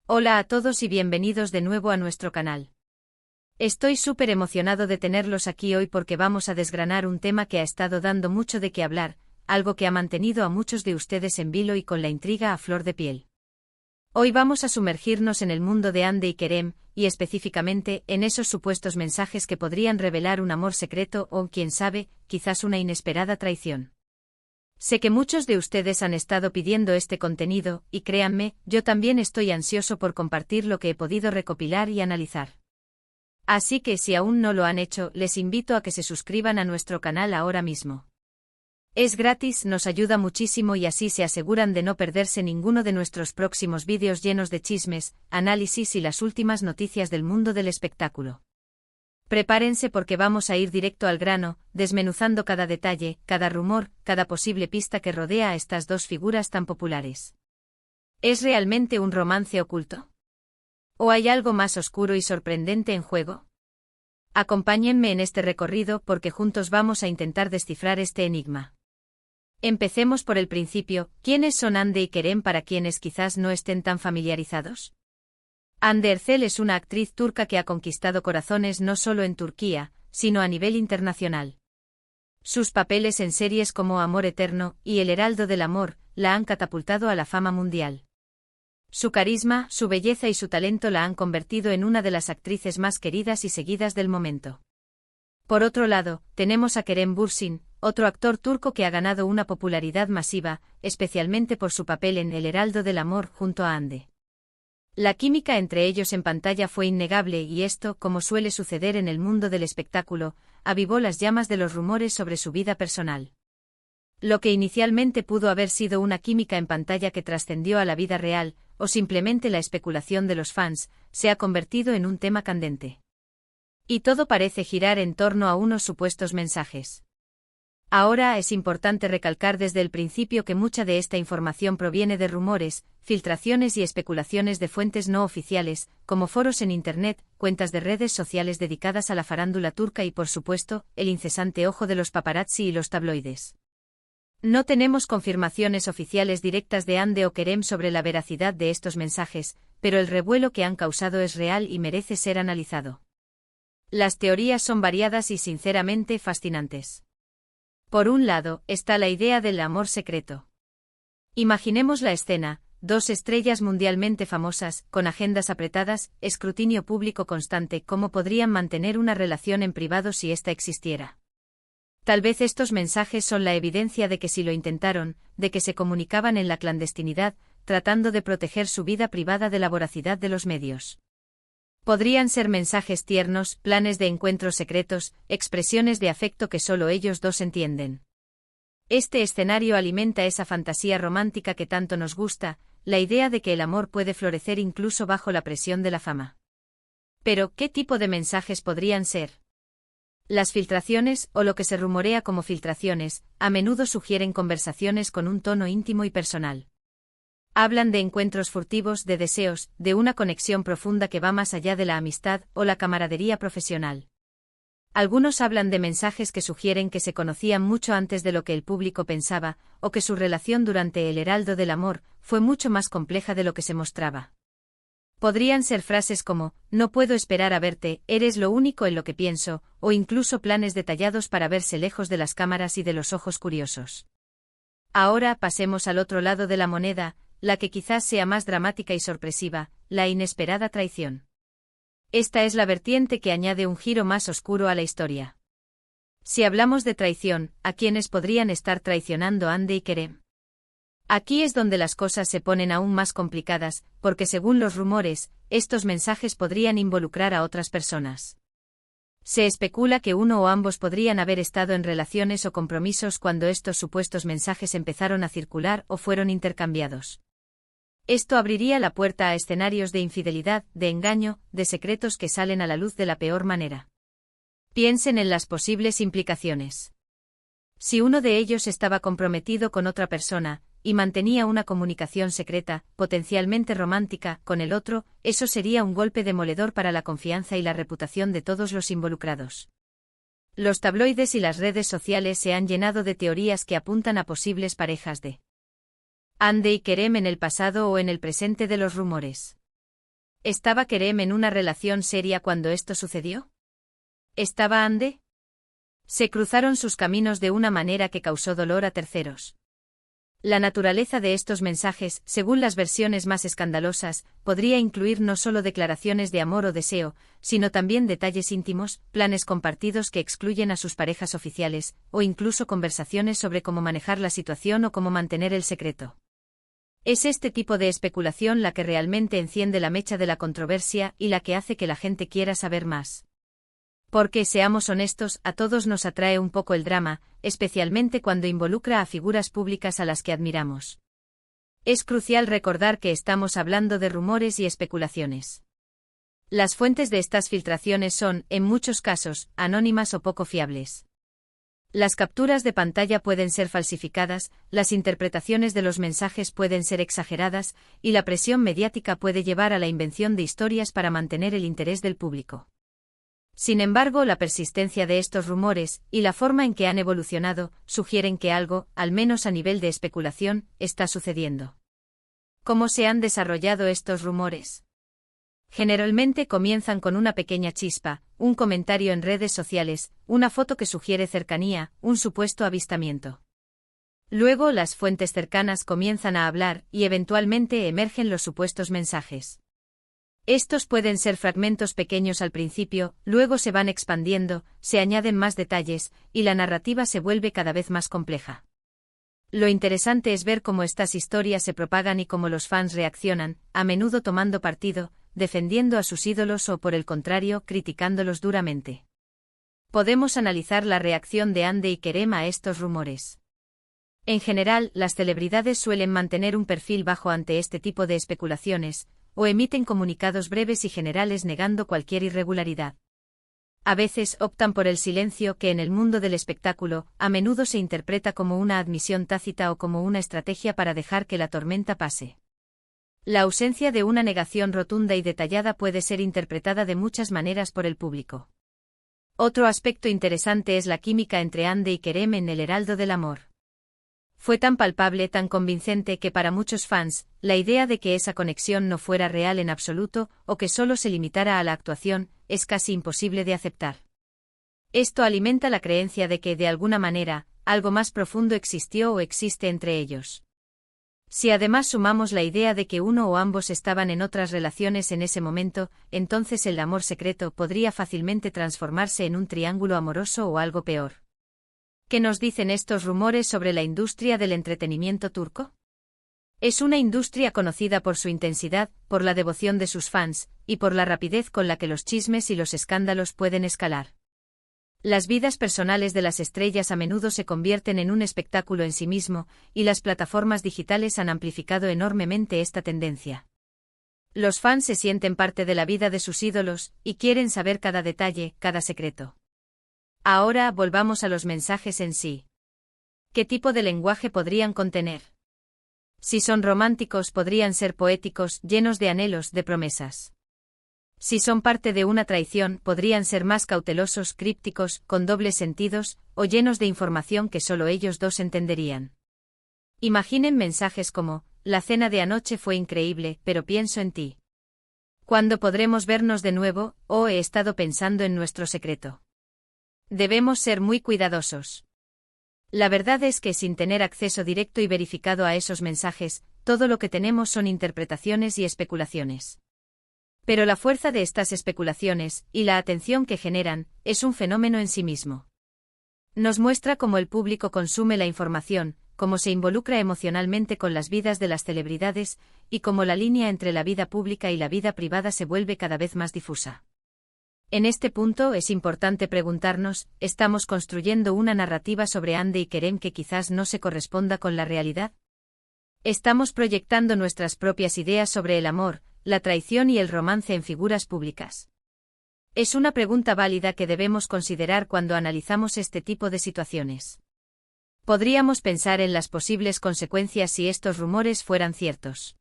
Hola a todos y bienvenidos de nuevo a nuestro canal. Estoy súper emocionado de tenerlos aquí hoy porque vamos a desgranar un tema que ha estado dando mucho de qué hablar, algo que ha mantenido a muchos de ustedes en vilo y con la intriga a flor de piel. Hoy vamos a sumergirnos en el mundo de Hande y Kerem, y específicamente en esos supuestos mensajes que podrían revelar un amor secreto o, quién sabe, quizás una inesperada traición. Sé que muchos de ustedes han estado pidiendo este contenido, y créanme, yo también estoy ansioso por compartir lo que he podido recopilar y analizar. Así que si aún no lo han hecho, les invito a que se suscriban a nuestro canal ahora mismo. Es gratis, nos ayuda muchísimo y así se aseguran de no perderse ninguno de nuestros próximos vídeos llenos de chismes, análisis y las últimas noticias del mundo del espectáculo. Prepárense porque vamos a ir directo al grano, desmenuzando cada detalle, cada rumor, cada posible pista que rodea a estas dos figuras tan populares. ¿Es realmente un romance oculto? ¿O hay algo más oscuro y sorprendente en juego? Acompáñenme en este recorrido porque juntos vamos a intentar descifrar este enigma. Empecemos por el principio. ¿Quiénes son Hande y Kerem para quienes quizás no estén tan familiarizados? Hande Erçel es una actriz turca que ha conquistado corazones no solo en Turquía, sino a nivel internacional. Sus papeles en series como Amor Eterno y El Heraldo del Amor la han catapultado a la fama mundial. Su carisma, su belleza y su talento la han convertido en una de las actrices más queridas y seguidas del momento. Por otro lado, tenemos a Kerem Bürsin, otro actor turco que ha ganado una popularidad masiva, especialmente por su papel en El Heraldo del Amor junto a Hande. La química entre ellos en pantalla fue innegable y esto, como suele suceder en el mundo del espectáculo, avivó las llamas de los rumores sobre su vida personal. Lo que inicialmente pudo haber sido una química en pantalla que trascendió a la vida real, o simplemente la especulación de los fans, se ha convertido en un tema candente. Y todo parece girar en torno a unos supuestos mensajes. Ahora es importante recalcar desde el principio que mucha de esta información proviene de rumores, filtraciones y especulaciones de fuentes no oficiales, como foros en Internet, cuentas de redes sociales dedicadas a la farándula turca y por supuesto, el incesante ojo de los paparazzi y los tabloides. No tenemos confirmaciones oficiales directas de Hande o Kerem sobre la veracidad de estos mensajes, pero el revuelo que han causado es real y merece ser analizado. Las teorías son variadas y sinceramente fascinantes. Por un lado, está la idea del amor secreto. Imaginemos la escena: dos estrellas mundialmente famosas, con agendas apretadas, escrutinio público constante. ¿Cómo podrían mantener una relación en privado si ésta existiera? Tal vez estos mensajes son la evidencia de que sí lo intentaron, de que se comunicaban en la clandestinidad, tratando de proteger su vida privada de la voracidad de los medios. Podrían ser mensajes tiernos, planes de encuentros secretos, expresiones de afecto que solo ellos dos entienden. Este escenario alimenta esa fantasía romántica que tanto nos gusta, la idea de que el amor puede florecer incluso bajo la presión de la fama. Pero, ¿qué tipo de mensajes podrían ser? Las filtraciones, o lo que se rumorea como filtraciones, a menudo sugieren conversaciones con un tono íntimo y personal. Hablan de encuentros furtivos, de deseos, de una conexión profunda que va más allá de la amistad o la camaradería profesional. Algunos hablan de mensajes que sugieren que se conocían mucho antes de lo que el público pensaba, o que su relación durante El Heraldo del Amor fue mucho más compleja de lo que se mostraba. Podrían ser frases como: no puedo esperar a verte, eres lo único en lo que pienso, o incluso planes detallados para verse lejos de las cámaras y de los ojos curiosos. Ahora pasemos al otro lado de la moneda, la que quizás sea más dramática y sorpresiva, la inesperada traición. Esta es la vertiente que añade un giro más oscuro a la historia. Si hablamos de traición, ¿a quiénes podrían estar traicionando Hande y Kerem? Aquí es donde las cosas se ponen aún más complicadas, porque según los rumores, estos mensajes podrían involucrar a otras personas. Se especula que uno o ambos podrían haber estado en relaciones o compromisos cuando estos supuestos mensajes empezaron a circular o fueron intercambiados. Esto abriría la puerta a escenarios de infidelidad, de engaño, de secretos que salen a la luz de la peor manera. Piensen en las posibles implicaciones. Si uno de ellos estaba comprometido con otra persona, y mantenía una comunicación secreta, potencialmente romántica, con el otro, eso sería un golpe demoledor para la confianza y la reputación de todos los involucrados. Los tabloides y las redes sociales se han llenado de teorías que apuntan a posibles parejas de Hande y Kerem en el pasado o en el presente de los rumores. ¿Estaba Kerem en una relación seria cuando esto sucedió? ¿Estaba Ande? Se cruzaron sus caminos de una manera que causó dolor a terceros. La naturaleza de estos mensajes, según las versiones más escandalosas, podría incluir no solo declaraciones de amor o deseo, sino también detalles íntimos, planes compartidos que excluyen a sus parejas oficiales, o incluso conversaciones sobre cómo manejar la situación o cómo mantener el secreto. Es este tipo de especulación la que realmente enciende la mecha de la controversia y la que hace que la gente quiera saber más. Porque, seamos honestos, a todos nos atrae un poco el drama, especialmente cuando involucra a figuras públicas a las que admiramos. Es crucial recordar que estamos hablando de rumores y especulaciones. Las fuentes de estas filtraciones son, en muchos casos, anónimas o poco fiables. Las capturas de pantalla pueden ser falsificadas, las interpretaciones de los mensajes pueden ser exageradas, y la presión mediática puede llevar a la invención de historias para mantener el interés del público. Sin embargo, la persistencia de estos rumores, y la forma en que han evolucionado, sugieren que algo, al menos a nivel de especulación, está sucediendo. ¿Cómo se han desarrollado estos rumores? Generalmente comienzan con una pequeña chispa, un comentario en redes sociales, una foto que sugiere cercanía, un supuesto avistamiento. Luego las fuentes cercanas comienzan a hablar, y eventualmente emergen los supuestos mensajes. Estos pueden ser fragmentos pequeños al principio, luego se van expandiendo, se añaden más detalles, y la narrativa se vuelve cada vez más compleja. Lo interesante es ver cómo estas historias se propagan y cómo los fans reaccionan, a menudo tomando partido, defendiendo a sus ídolos o, por el contrario, criticándolos duramente. Podemos analizar la reacción de Ande y Kerem a estos rumores. En general, las celebridades suelen mantener un perfil bajo ante este tipo de especulaciones, o emiten comunicados breves y generales negando cualquier irregularidad. A veces optan por el silencio que en el mundo del espectáculo, a menudo se interpreta como una admisión tácita o como una estrategia para dejar que la tormenta pase. La ausencia de una negación rotunda y detallada puede ser interpretada de muchas maneras por el público. Otro aspecto interesante es la química entre Ande y Kerem en El Heraldo del Amor. Fue tan palpable, tan convincente que para muchos fans, la idea de que esa conexión no fuera real en absoluto, o que solo se limitara a la actuación, es casi imposible de aceptar. Esto alimenta la creencia de que, de alguna manera, algo más profundo existió o existe entre ellos. Si además sumamos la idea de que uno o ambos estaban en otras relaciones en ese momento, entonces el amor secreto podría fácilmente transformarse en un triángulo amoroso o algo peor. ¿Qué nos dicen estos rumores sobre la industria del entretenimiento turco? Es una industria conocida por su intensidad, por la devoción de sus fans, y por la rapidez con la que los chismes y los escándalos pueden escalar. Las vidas personales de las estrellas a menudo se convierten en un espectáculo en sí mismo, y las plataformas digitales han amplificado enormemente esta tendencia. Los fans se sienten parte de la vida de sus ídolos, y quieren saber cada detalle, cada secreto. Ahora volvamos a los mensajes en sí. ¿Qué tipo de lenguaje podrían contener? Si son románticos, podrían ser poéticos, llenos de anhelos, de promesas. Si son parte de una traición, podrían ser más cautelosos, crípticos, con dobles sentidos, o llenos de información que solo ellos dos entenderían. Imaginen mensajes como: la cena de anoche fue increíble, pero pienso en ti. ¿Cuándo podremos vernos de nuevo? O he estado pensando en nuestro secreto. Debemos ser muy cuidadosos. La verdad es que sin tener acceso directo y verificado a esos mensajes, todo lo que tenemos son interpretaciones y especulaciones. Pero la fuerza de estas especulaciones, y la atención que generan, es un fenómeno en sí mismo. Nos muestra cómo el público consume la información, cómo se involucra emocionalmente con las vidas de las celebridades, y cómo la línea entre la vida pública y la vida privada se vuelve cada vez más difusa. En este punto es importante preguntarnos, ¿estamos construyendo una narrativa sobre Ande y Kerem que quizás no se corresponda con la realidad? ¿Estamos proyectando nuestras propias ideas sobre el amor, la traición y el romance en figuras públicas? Es una pregunta válida que debemos considerar cuando analizamos este tipo de situaciones. Podríamos pensar en las posibles consecuencias si estos rumores fueran ciertos.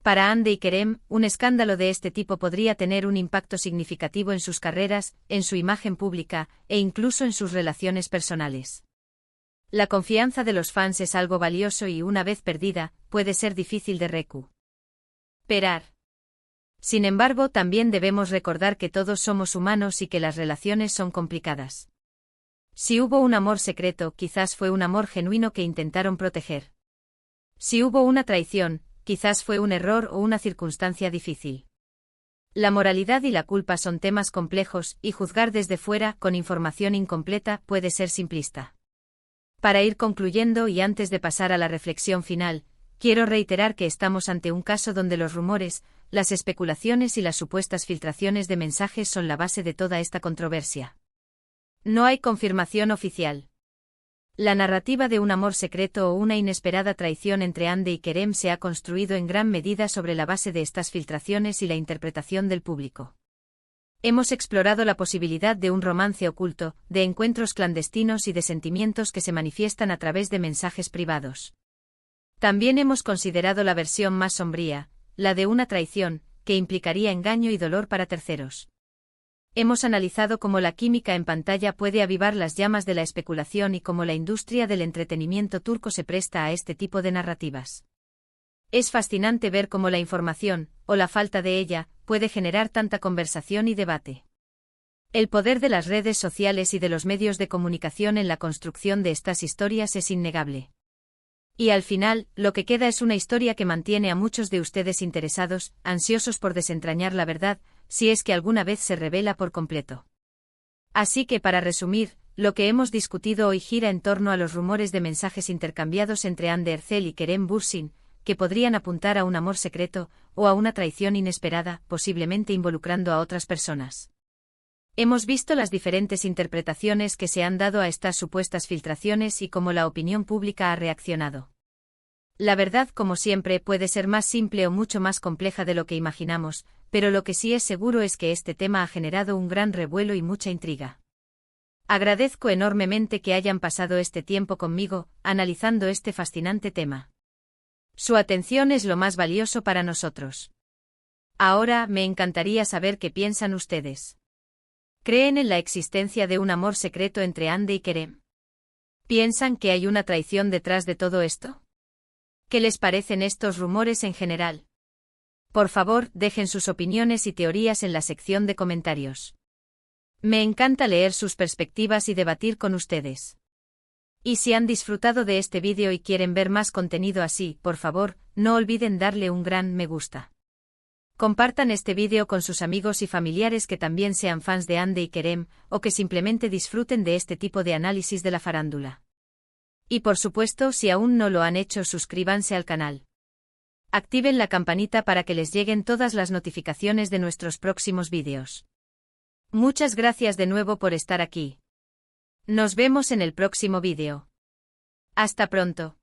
Para Ande y Kerem, un escándalo de este tipo podría tener un impacto significativo en sus carreras, en su imagen pública, e incluso en sus relaciones personales. La confianza de los fans es algo valioso y una vez perdida, puede ser difícil de recuperar. Sin embargo, también debemos recordar que todos somos humanos y que las relaciones son complicadas. Si hubo un amor secreto, quizás fue un amor genuino que intentaron proteger. Si hubo una traición, quizás fue un error o una circunstancia difícil. La moralidad y la culpa son temas complejos, y juzgar desde fuera, con información incompleta, puede ser simplista. Para ir concluyendo y antes de pasar a la reflexión final, quiero reiterar que estamos ante un caso donde los rumores, las especulaciones y las supuestas filtraciones de mensajes son la base de toda esta controversia. No hay confirmación oficial. La narrativa de un amor secreto o una inesperada traición entre Hande y Kerem se ha construido en gran medida sobre la base de estas filtraciones y la interpretación del público. Hemos explorado la posibilidad de un romance oculto, de encuentros clandestinos y de sentimientos que se manifiestan a través de mensajes privados. También hemos considerado la versión más sombría, la de una traición, que implicaría engaño y dolor para terceros. Hemos analizado cómo la química en pantalla puede avivar las llamas de la especulación y cómo la industria del entretenimiento turco se presta a este tipo de narrativas. Es fascinante ver cómo la información, o la falta de ella, puede generar tanta conversación y debate. El poder de las redes sociales y de los medios de comunicación en la construcción de estas historias es innegable. Y al final, lo que queda es una historia que mantiene a muchos de ustedes interesados, ansiosos por desentrañar la verdad, si es que alguna vez se revela por completo. Así que para resumir, lo que hemos discutido hoy gira en torno a los rumores de mensajes intercambiados entre Hande Erçel y Kerem Bürsin, que podrían apuntar a un amor secreto, o a una traición inesperada, posiblemente involucrando a otras personas. Hemos visto las diferentes interpretaciones que se han dado a estas supuestas filtraciones y cómo la opinión pública ha reaccionado. La verdad, como siempre, puede ser más simple o mucho más compleja de lo que imaginamos, pero lo que sí es seguro es que este tema ha generado un gran revuelo y mucha intriga. Agradezco enormemente que hayan pasado este tiempo conmigo, analizando este fascinante tema. Su atención es lo más valioso para nosotros. Ahora, me encantaría saber qué piensan ustedes. ¿Creen en la existencia de un amor secreto entre Hande y Kerem? ¿Piensan que hay una traición detrás de todo esto? ¿Qué les parecen estos rumores en general? Por favor, dejen sus opiniones y teorías en la sección de comentarios. Me encanta leer sus perspectivas y debatir con ustedes. Y si han disfrutado de este vídeo y quieren ver más contenido así, por favor, no olviden darle un gran me gusta. Compartan este vídeo con sus amigos y familiares que también sean fans de Hande y Kerem, o que simplemente disfruten de este tipo de análisis de la farándula. Y por supuesto, si aún no lo han hecho, suscríbanse al canal. Activen la campanita para que les lleguen todas las notificaciones de nuestros próximos vídeos. Muchas gracias de nuevo por estar aquí. Nos vemos en el próximo vídeo. Hasta pronto.